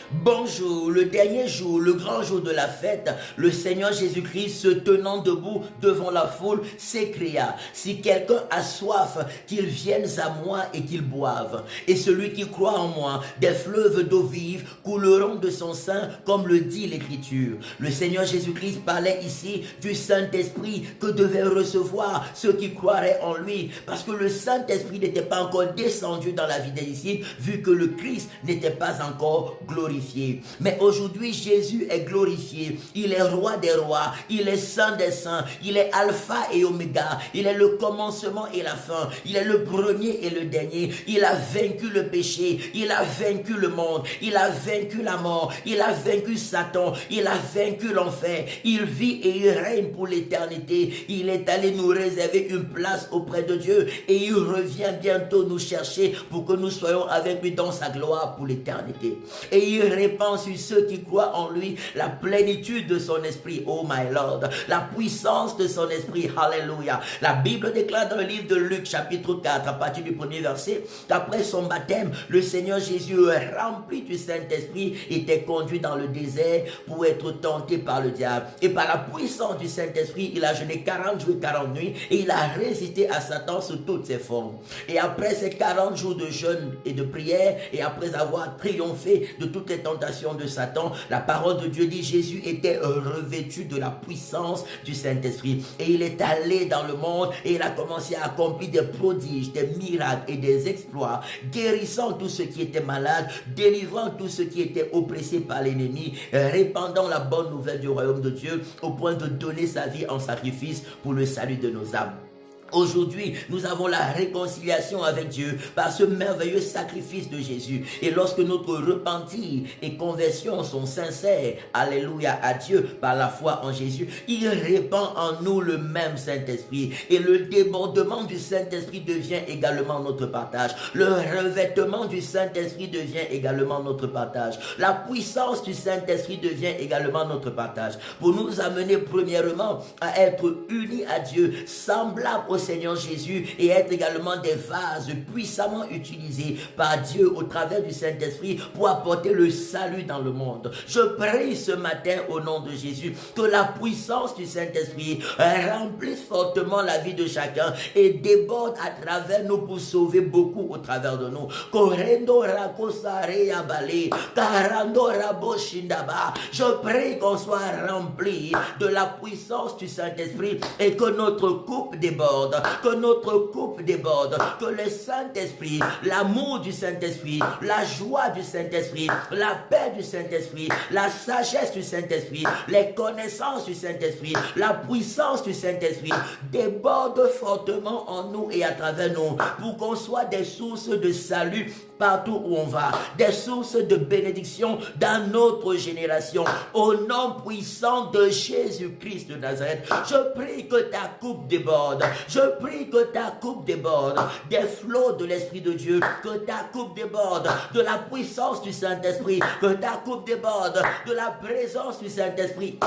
Bonjour, le dernier jour, le grand jour de la fête, le Seigneur Jésus-Christ se tenant debout devant la foule s'écria, si quelqu'un a soif, qu'il vienne à moi et qu'il boive. Et celui qui croit en moi, des fleuves d'eau vive couleront de son sein, comme le dit l'Écriture. Le Seigneur Jésus-Christ parlait ici du Saint-Esprit que devaient recevoir ceux qui croiraient en lui, parce que le Saint-Esprit n'était pas encore descendu dans la vie des disciples, vu que le Christ n'était pas encore glorifié. Mais aujourd'hui, Jésus est glorifié. Il est roi des rois. Il est saint des saints. Il est alpha et oméga. Il est le commencement et la fin. Il est le premier et le dernier. Il a vaincu le péché. Il a vaincu le monde. Il a vaincu la mort. Il a vaincu Satan. Il a vaincu l'enfer. Il vit et il règne pour l'éternité. Il est allé nous réserver une place auprès de Dieu et il revient bientôt nous chercher pour que nous soyons avec lui dans sa gloire pour l'éternité. Et il répand sur ceux qui croient en lui la plénitude de son esprit, oh my Lord, la puissance de son esprit, alléluia. La Bible déclare dans le livre de Luc chapitre 4 à partir du premier verset qu'après son baptême, le Seigneur Jésus, rempli du Saint-Esprit, était conduit dans le désert pour être tenté par le diable. Et par la puissance du Saint-Esprit, il a jeûné 40 jours et 40 nuits et il a résisté à Satan sous toutes ses formes. Et après ces 40 jours de jeûne et de prière, et après avoir triomphé de toutes les tentations de Satan, la parole de Dieu dit Jésus était revêtu de la puissance du Saint-Esprit. Et il est allé dans le monde et il a commencé à accomplir des prodiges, des miracles et des exploits, guérissant tous ceux qui étaient malades, délivrant tous ceux qui étaient oppressés par l'ennemi, répandant la bonne nouvelle du royaume de Dieu au point de donner sa vie en sacrifice pour le salut de nos âmes. Aujourd'hui, nous avons la réconciliation avec Dieu par ce merveilleux sacrifice de Jésus. Et lorsque notre repentir et conversion sont sincères, alléluia à Dieu, par la foi en Jésus, il répand en nous le même Saint-Esprit. Et le débordement du Saint-Esprit devient également notre partage. Le revêtement du Saint-Esprit devient également notre partage. La puissance du Saint-Esprit devient également notre partage. Pour nous amener premièrement à être unis à Dieu, semblables au Seigneur Jésus et être également des vases puissamment utilisés par Dieu au travers du Saint-Esprit pour apporter le salut dans le monde. Je prie ce matin au nom de Jésus que la puissance du Saint-Esprit remplisse fortement la vie de chacun et déborde à travers nous pour sauver beaucoup au travers de nous. Je prie qu'on soit rempli de la puissance du Saint-Esprit et que notre coupe déborde. Que notre coupe déborde, que le Saint-Esprit, l'amour du Saint-Esprit, la joie du Saint-Esprit, la paix du Saint-Esprit, la sagesse du Saint-Esprit, les connaissances du Saint-Esprit, la puissance du Saint-Esprit déborde fortement en nous et à travers nous pour qu'on soit des sources de salut partout où on va, des sources de bénédiction dans notre génération. Au nom puissant de Jésus-Christ de Nazareth, je prie que ta coupe déborde. Je prie que ta coupe déborde des flots de l'Esprit de Dieu, que ta coupe déborde de la puissance du Saint-Esprit, que ta coupe déborde de la présence du Saint-Esprit.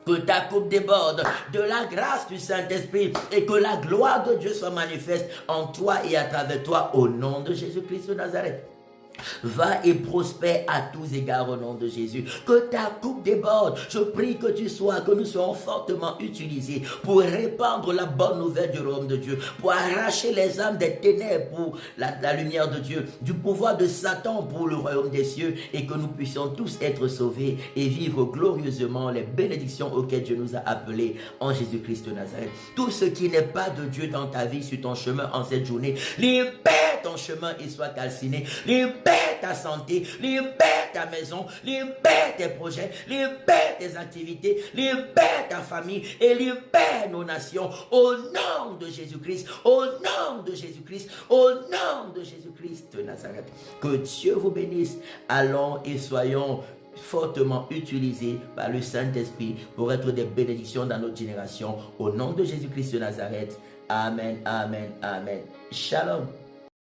Que ta coupe déborde de la grâce du Saint-Esprit et que la gloire de Dieu soit manifeste en toi et à travers toi au nom de Jésus-Christ de Nazareth. Va et prospère à tous égards au nom de Jésus. Que ta coupe déborde. Je prie que nous soyons fortement utilisés pour répandre la bonne nouvelle du royaume de Dieu, pour arracher les âmes des ténèbres pour la lumière de Dieu, du pouvoir de Satan pour le royaume des cieux, et que nous puissions tous être sauvés et vivre glorieusement les bénédictions auxquelles Dieu nous a appelés en Jésus-Christ de Nazareth. Tout ce qui n'est pas de Dieu dans ta vie, sur ton chemin en cette journée, libère ton chemin et sois calciné. Libère ta santé, libère ta maison, libère tes projets, libère tes activités, libère ta famille et libère nos nations au nom de Jésus-Christ, au nom de Jésus-Christ, au nom de Jésus-Christ de Nazareth. Que Dieu vous bénisse. Allons et soyons fortement utilisés par le Saint-Esprit pour être des bénédictions dans notre génération. Au nom de Jésus-Christ de Nazareth. Amen, amen, amen. Shalom.